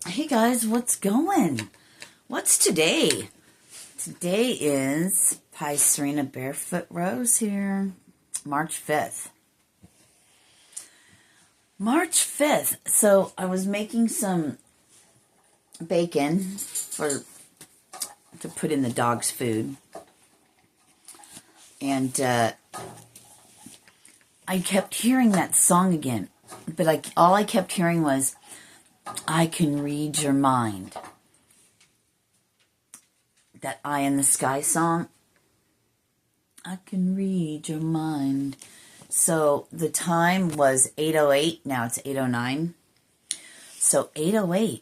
Hey guys, what's going? What's today? Today is Pie Sirena Barefoot Rose here. March 5th. March 5th. So I was making some bacon to put in the dog's food. And I kept hearing that song again. But all I kept hearing was, I can read your mind. That Eye in the Sky song. I can read your mind. So the time was 8:08. Now it's 8:09. So 8:08.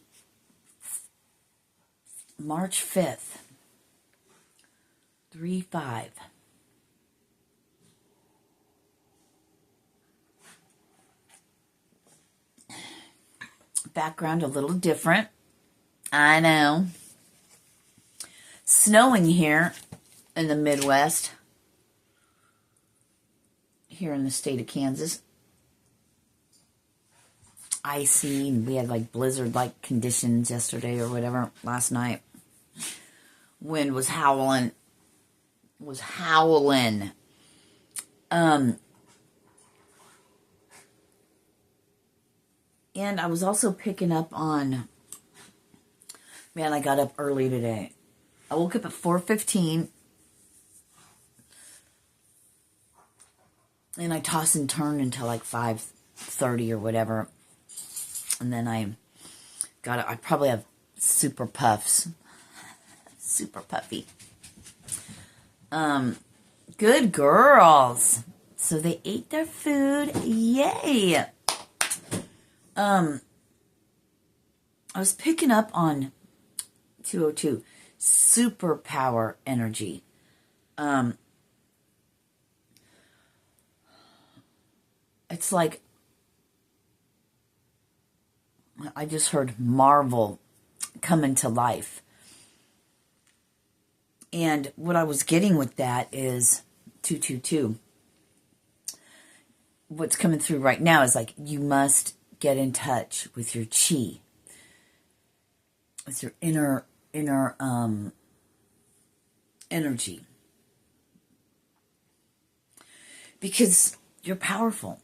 March 5th. 3-5. Background a little different. I know. Snowing here in the Midwest. Here in the state of Kansas. Icy. We had like blizzard-like conditions yesterday or whatever. Last night. Wind was howling. And I was also picking up on, man, I got up early today. I woke up at 4:15, and I tossed and turned until like 5:30 or whatever. And then I probably have super puffs. Super puffy. Good girls. So they ate their food. Yay. I was picking up on 202 superpower energy. It's like I just heard Marvel coming to life. And what I was getting with that is 222. What's coming through right now is like you must get in touch with your chi, with your inner energy, because you're powerful.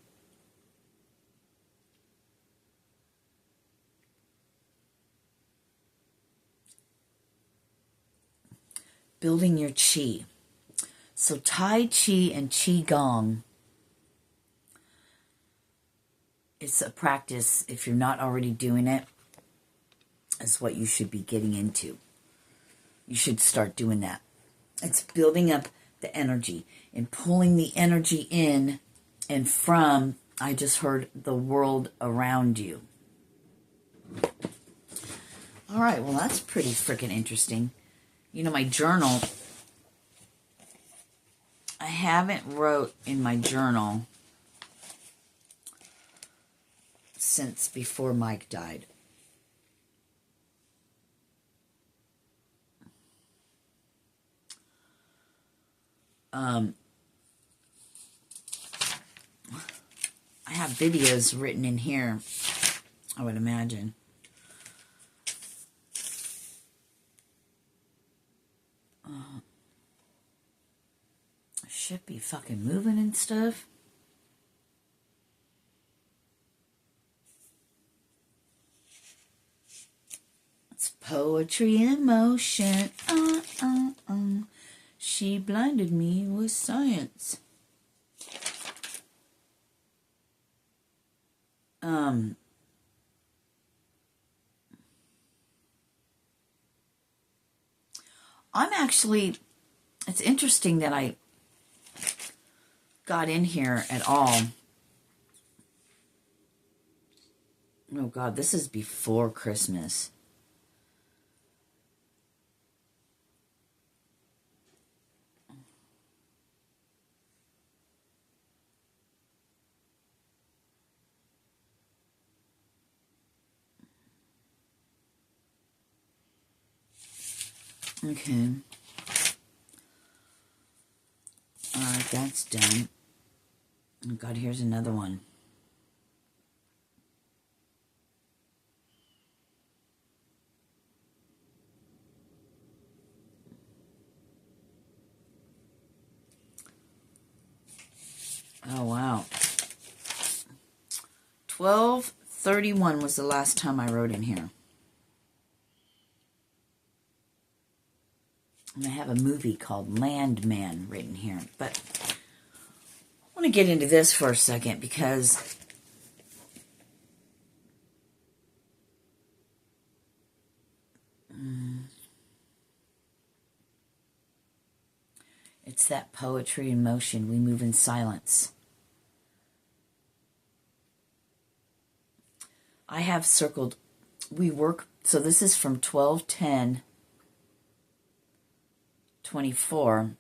Building your chi. So Tai Chi and Qi Gong. It's a practice, if you're not already doing it, is what you should be getting into. You should start doing that. It's building up the energy and pulling the energy in and from, I just heard, the world around you. All right, well, that's pretty freaking interesting. You know, my journal, I haven't wrote in my journal since before Mike died. I have videos written in here, I would imagine. Should be fucking moving and stuff. It's poetry in motion. She blinded me with science. I'm actually, it's interesting that I got in here at all. Oh God, this is before Christmas. Okay. Alright, that's done. Oh God, here's another one. Oh, wow. 12/31 was the last time I wrote in here. And I have a movie called Landman written here. But I want to get into this for a second because it's that poetry in motion. We move in silence. I have circled, we work, so this is from 12/10/24,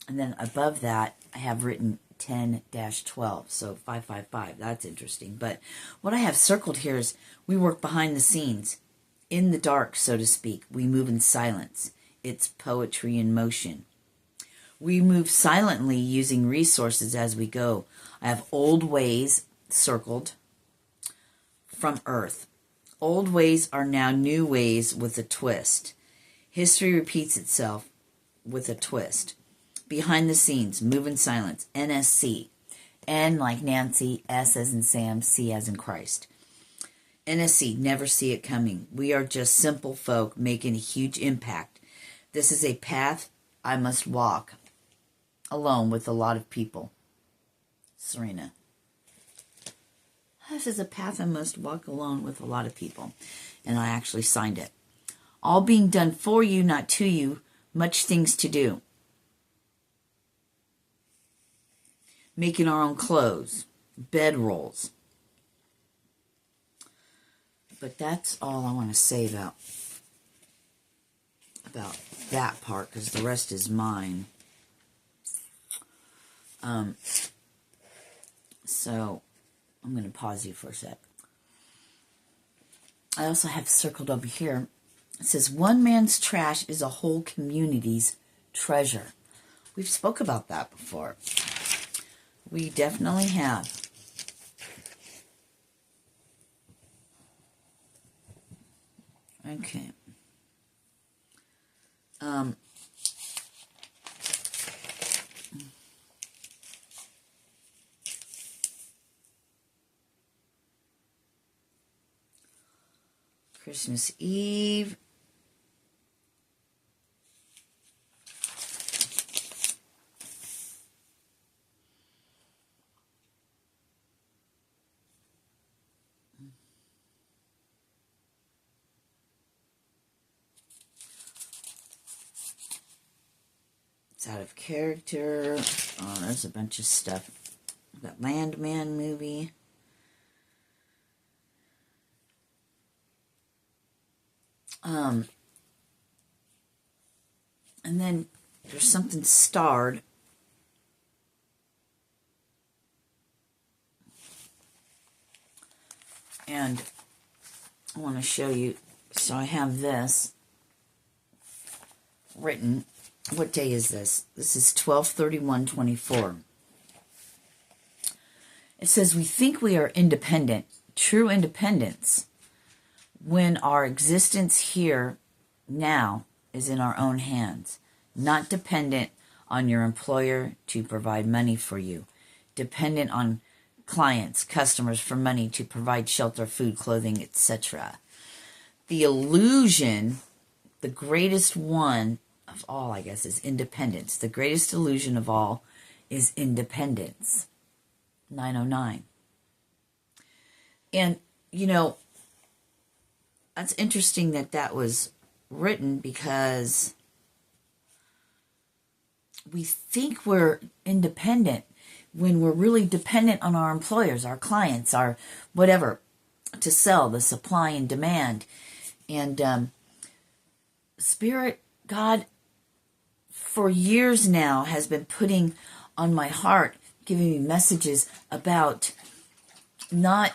and then above that I have written 10-12, so 555. That's interesting. But what I have circled here is we work behind the scenes, in the dark, so to speak. We move in silence. It's poetry in motion. We move silently using resources as we go. I have old ways circled from Earth. Old ways are now new ways with a twist. History repeats itself with a twist. Behind the scenes, move in silence. NSC. N like Nancy, S as in Sam, C as in Christ. NSC, never see it coming. We are just simple folk making a huge impact. This is a path I must walk alone with a lot of people. Sirena. This is a path I must walk alone with a lot of people. And I actually signed it. All being done for you, not to you. Much things to do. Making our own clothes. Bed rolls. But that's all I want to say about that part, because the rest is mine. So I'm going to pause you for a sec. I also have circled over here. It says, one man's trash is a whole community's treasure. We've spoke about that before. We definitely have. Okay. Christmas Eve. It's out of character. Oh, there's a bunch of stuff. That Landman movie. And then there's something starred. And I want to show you. So I have this written. What day is this? This is 12/31/24. It says, we think we are independent. True independence. When our existence here now is in our own hands, not dependent on your employer to provide money for you, dependent on clients, customers for money to provide shelter, food, clothing, etc. The illusion, the greatest one of all, I guess, is independence. The greatest illusion of all is independence. 909. And, you know, that's interesting that that was written, because we think we're independent when we're really dependent on our employers, our clients, our whatever, to sell, the supply and demand. And Spirit, God, for years now has been putting on my heart, giving me messages about not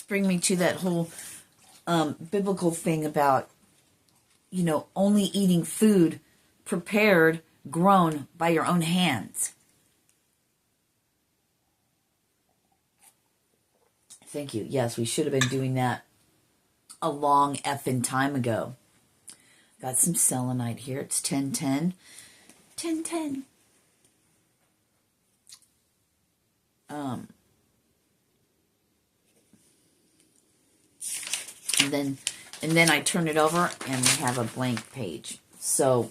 bring me to that whole biblical thing about, you know, only eating food prepared, grown by your own hands. Thank you. Yes, we should have been doing that a long effing time ago. Got some selenite here. It's 1010. 1010. And then I turn it over and we have a blank page. So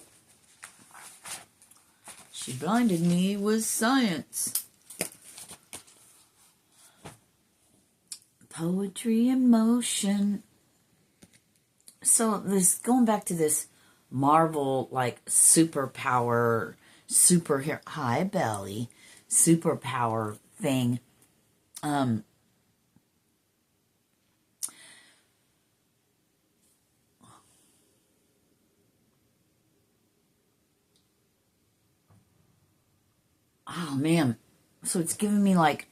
she blinded me with science. Poetry in motion. So this, going back to this Marvel, like, superpower, superhero, hi belly, superpower thing. Oh man, so it's giving me like,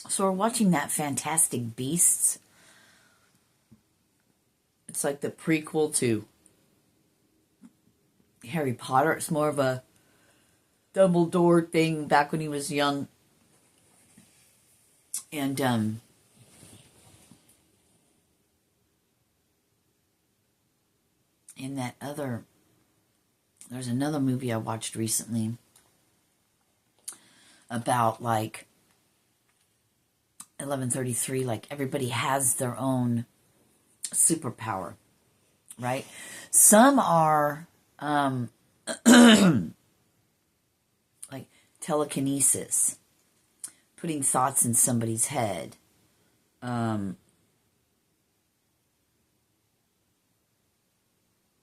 so we're watching that Fantastic Beasts. It's like the prequel to Harry Potter. It's more of a Dumbledore thing back when he was young. And in that other, there's another movie I watched recently about like 1133, like everybody has their own superpower, right? Some are like telekinesis, putting thoughts in somebody's head,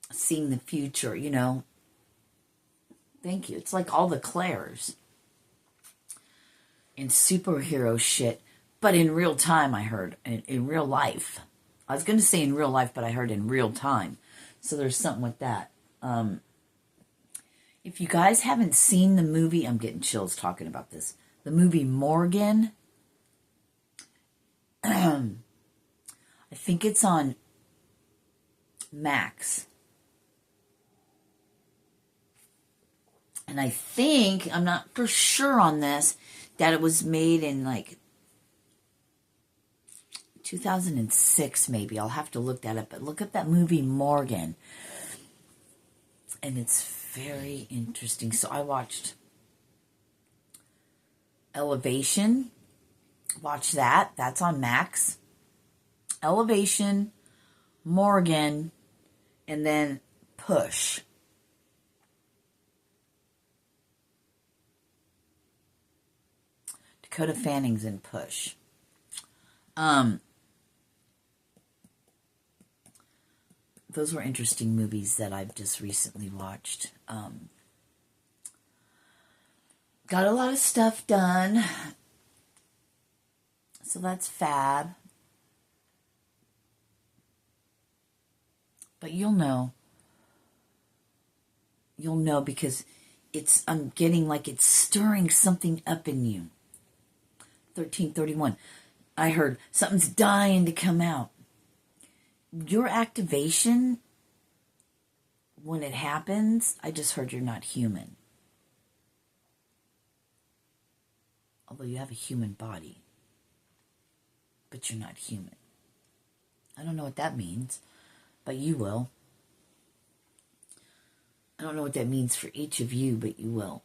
seeing the future, you know. Thank you. It's like all the Claires and superhero shit, but in real time, I heard, in real life. I was going to say in real life, but I heard in real time. So there's something with that. If you guys haven't seen the movie, I'm getting chills talking about this. The movie Morgan. I think it's on Max. And I think, I'm not for sure on this, that it was made in like 2006 maybe. I'll have to look that up. But look up that movie Morgan. And it's very interesting. So I watched Elevation. Watch that. That's on Max. Elevation, Morgan, and then Push. Dakota Fanning's in Push. Those were interesting movies that I've just recently watched. Got a lot of stuff done. So that's fab. But you'll know. You'll know because I'm getting like it's stirring something up in you. 1331. I heard something's dying to come out. Your activation, when it happens, I just heard you're not human. Although you have a human body. But you're not human. I don't know what that means, but you will. I don't know what that means for each of you, but you will.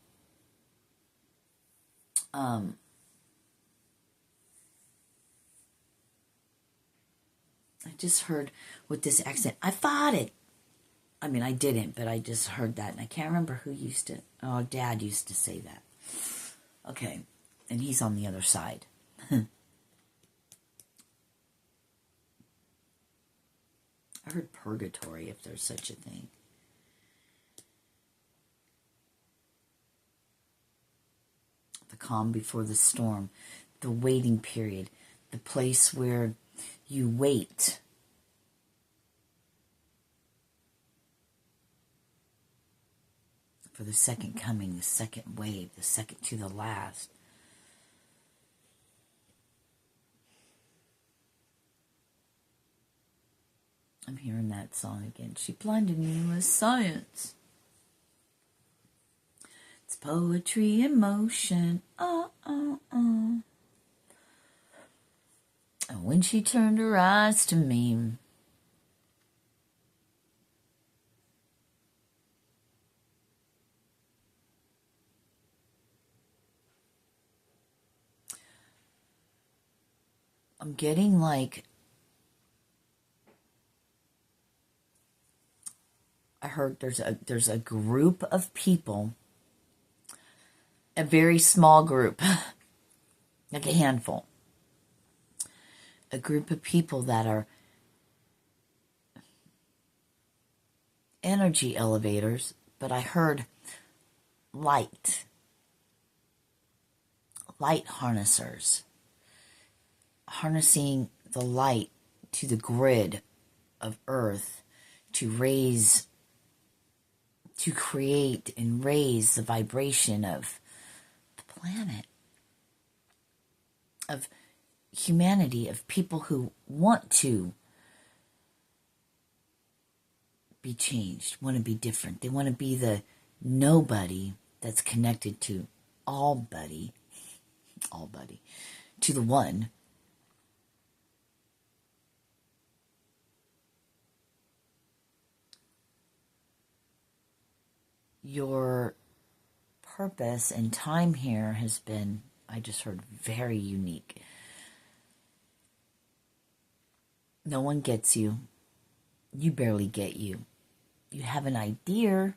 I just heard with this accent, I fought it. I mean, I didn't, but I just heard that. And I can't remember who used to. Oh, Dad used to say that. Okay. And he's on the other side. I heard purgatory, if there's such a thing. The calm before the storm. The waiting period. The place where you wait. For the second coming, the second wave, the second to the last. I'm hearing that song again. She blinded me with science. It's poetry in motion. And when she turned her eyes to me, I'm getting like, I heard there's a group of people, a very small group, like a handful, a group of people that are energy elevators, but I heard light harnessers, harnessing the light to the grid of Earth to create and raise the vibration of the planet, of humanity, of people who want to be changed, want to be different. They want to be the nobody that's connected to all buddy, to the one. Your purpose and time here has been, I just heard, very unique. No one gets you. You barely get you. You have an idea.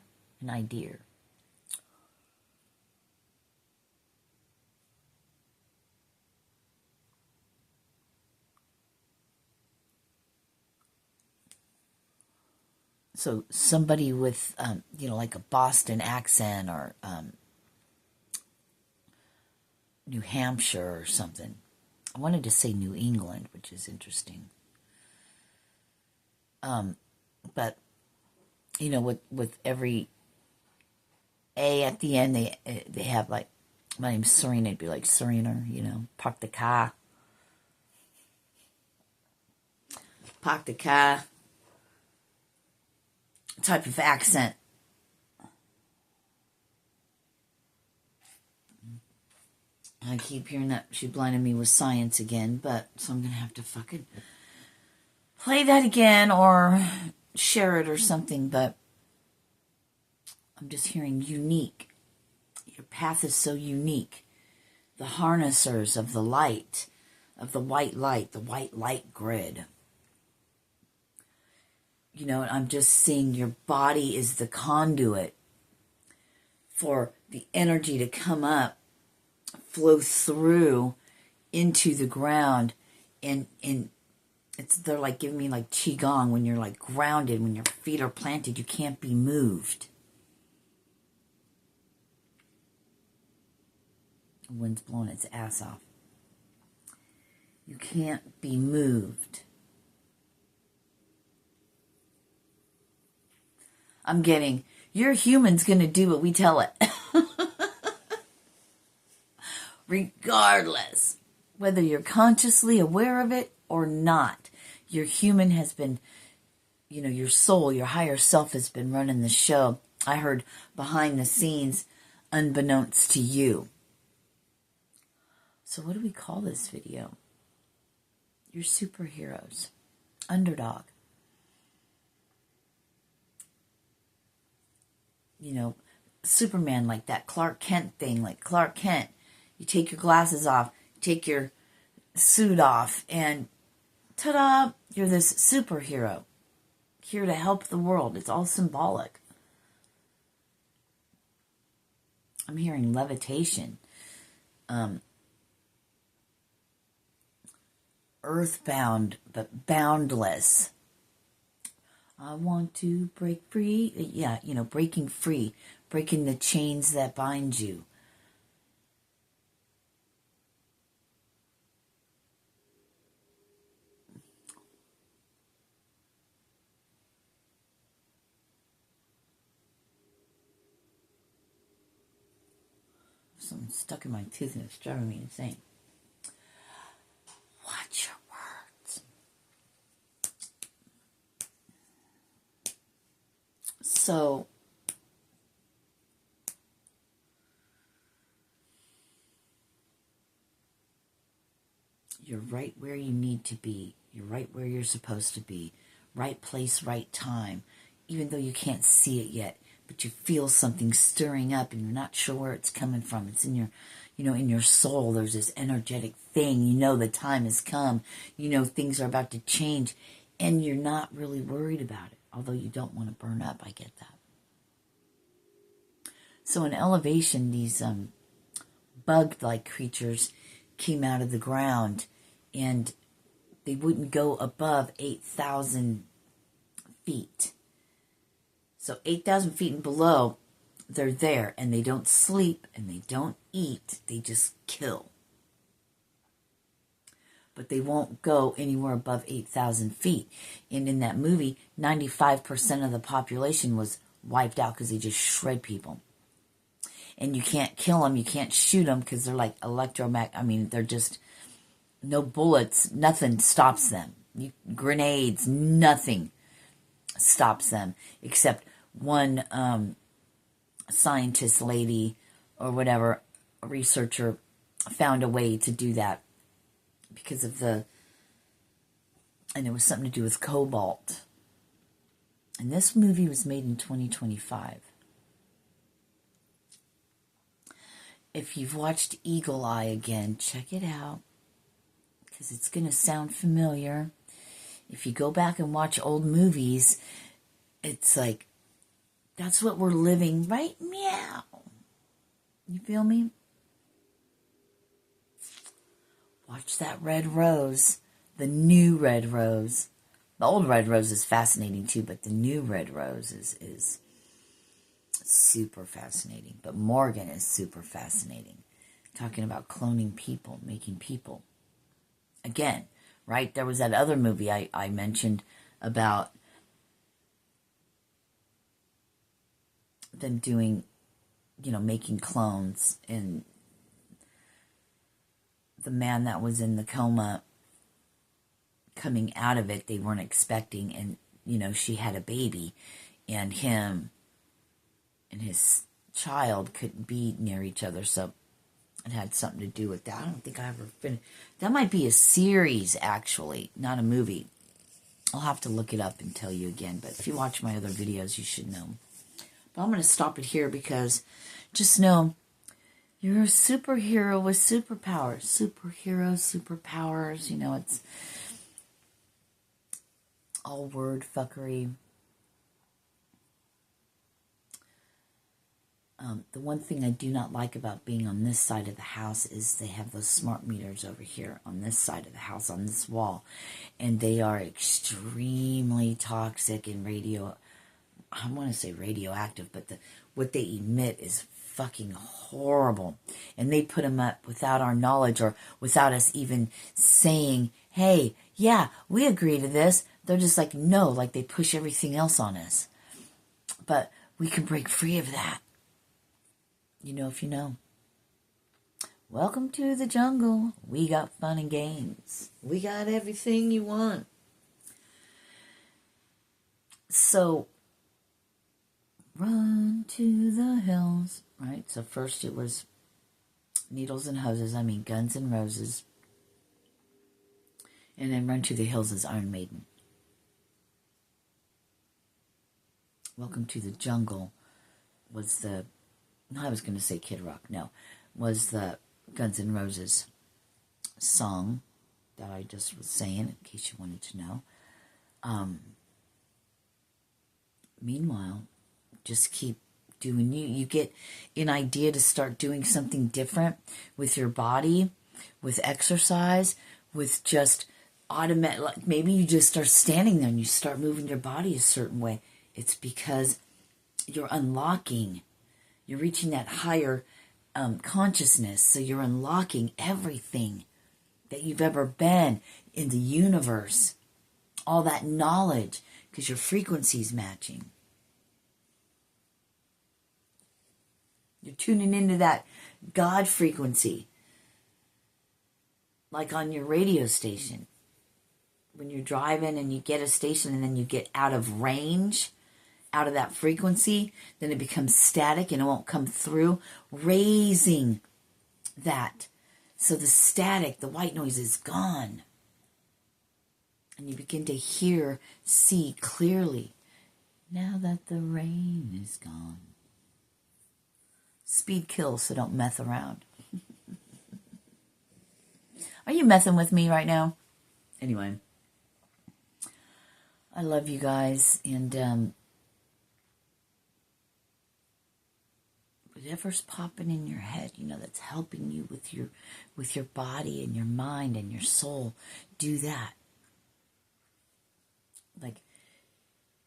So somebody with, like a Boston accent or New Hampshire or something. I wanted to say New England, which is interesting. But, with every A at the end, they have like, my name's Sirena, it'd be like Sirena, park the car. Type of accent. I keep hearing that she blinded me with science again, so I'm going to have to fucking play that again or share it or something, but I'm just hearing unique. Your path is so unique. The harnessers of the light, of the white light grid. I'm just seeing your body is the conduit for the energy to come up, flow through into the ground, and they're like giving me like qigong. When you're like grounded, when your feet are planted, you can't be moved. The wind's blowing its ass off. You can't be moved. I'm getting, your human's going to do what we tell it. Regardless, whether you're consciously aware of it or not, your human has been, your soul, your higher self has been running the show. I heard behind the scenes, unbeknownst to you. So what do we call this video? Your superheroes. Underdog. Superman, like that Clark Kent thing, like Clark Kent. You take your glasses off, take your suit off, and ta-da, you're this superhero. Here to help the world. It's all symbolic. I'm hearing levitation. Earthbound, but boundless. I want to break free. Yeah, breaking free. Breaking the chains that bind you. Something stuck in my tooth and it's driving me insane. Watch your words. So, you're right where you need to be. You're right where you're supposed to be. Right place, right time. Even though you can't see it yet, but you feel something stirring up and you're not sure where it's coming from. It's in your, in your soul. There's this energetic thing. You know the time has come. You know things are about to change, and you're not really worried about it, although you don't want to burn up. I get that. So in elevation, these bug-like creatures came out of the ground, and they wouldn't go above 8,000 feet. So 8,000 feet and below, they're there, and they don't sleep, and they don't eat. They just kill. But they won't go anywhere above 8,000 feet. And in that movie, 95% of the population was wiped out because they just shred people. And you can't kill them, you can't shoot them because they're like they're just, no bullets, nothing stops them. Grenades, nothing stops them except one scientist lady or whatever, a researcher, found a way to do that because of and it was something to do with cobalt. And this movie was made in 2025. If you've watched Eagle Eye again, check it out, because it's going to sound familiar. If you go back and watch old movies, it's like, that's what we're living right now. You feel me? Watch that red rose, the new red rose. The old red rose is fascinating too, but the new red rose is super fascinating. But Morgan is super fascinating. Talking about cloning people, making people. Again, right? There was that other movie I mentioned about them doing, making clones, and the man that was in the coma coming out of it, they weren't expecting, and, she had a baby, and him and his child couldn't be near each other, so it had something to do with that. I don't think I ever finished. That might be a series, actually, not a movie. I'll have to look it up and tell you again, but if you watch my other videos, you should know. But I'm going to stop it here, because just know you're a superhero with superpowers. Superpowers, it's all word fuckery. The one thing I do not like about being on this side of the house is they have those smart meters over here on this side of the house, on this wall. And they are extremely toxic and I want to say radioactive, but what they emit is fucking horrible. And they put them up without our knowledge, or without us even saying, hey, yeah, we agree to this. They're just like, no, like they push everything else on us. But we can break free of that. If you know. Welcome to the jungle. We got fun and games. We got everything you want. So, run to the hills, right? So first it was needles and hoses, Guns N' Roses. And then Run to the Hills is Iron Maiden. Welcome to the Jungle was I was going to say Kid Rock, was the Guns N' Roses song that I just was saying, in case you wanted to know. Meanwhile, just keep doing you. You get an idea to start doing something different with your body, with exercise, with just automatic, like maybe you just start standing there and you start moving your body a certain way. It's because you're unlocking. You're reaching that higher consciousness, so you're unlocking everything that you've ever been in the universe. All that knowledge, because your frequency's matching. You're tuning into that God frequency, like on your radio station. When you're driving and you get a station and then you get out of range, out of that frequency, then it becomes static and it won't come through, raising that. So the static, the white noise is gone. And you begin to hear, see clearly. Now that the rain is gone. Speed kills, so don't meth around. Are you messing with me right now? Anyway, I love you guys, and whatever's popping in your head, that's helping you with your body and your mind and your soul, do that. Like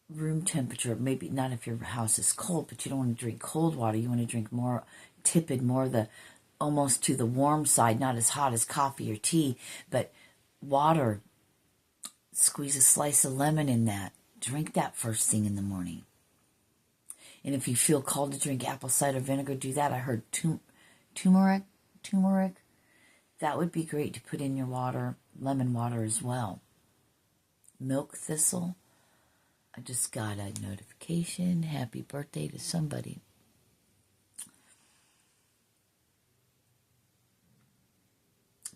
room temperature, maybe not if your house is cold, but you don't want to drink cold water. You want to drink more tepid, almost to the warm side, not as hot as coffee or tea, but water. Squeeze a slice of lemon in that. Drink that first thing in the morning. And if you feel called to drink apple cider vinegar, do that. I heard turmeric. That would be great to put in your water, lemon water as well. Milk thistle. I just got a notification. Happy birthday to somebody.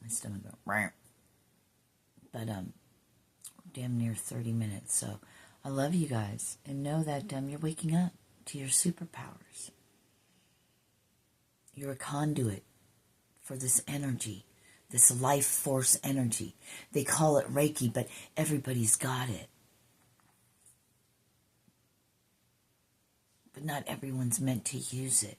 My stomach going, but damn near 30 minutes. So I love you guys, and know that you're waking up to your superpowers. You're a conduit for this energy, this life force energy. They call it Reiki, but everybody's got it. But not everyone's meant to use it.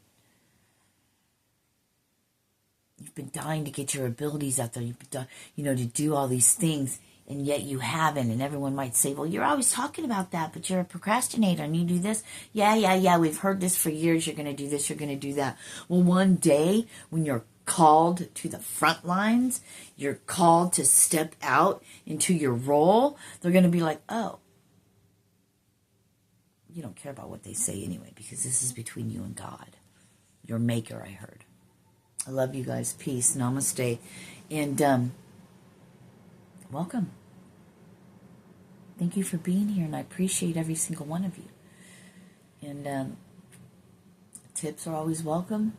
You've been dying to get your abilities out there. You've been dying, to do all these things, and yet you haven't. And everyone might say, well, you're always talking about that, but you're a procrastinator and you do this. Yeah. We've heard this for years. You're going to do this. You're going to do that. Well, one day when you're called to the front lines, you're called to step out into your role, they're going to be like, oh, you don't care about what they say anyway, because this is between you and God, your maker, I heard. I love you guys. Peace. Namaste. And welcome. Thank you for being here, and I appreciate every single one of you. And tips are always welcome.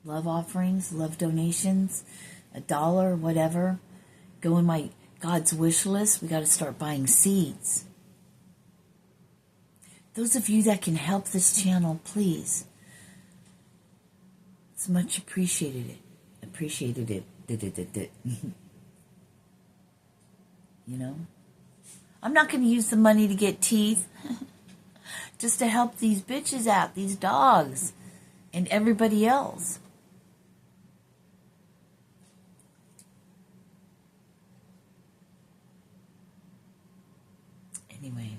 Love offerings, love donations, $1, whatever. Go in my God's wish list. We got to start buying seeds. Those of you that can help this channel, please. It's much appreciated. I'm not going to use the money to get teeth. Just to help these bitches out, these dogs, and everybody else. Anyway,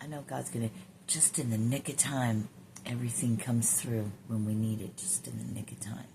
I know God's going to, just in the nick of time, everything comes through when we need it, just in the nick of time.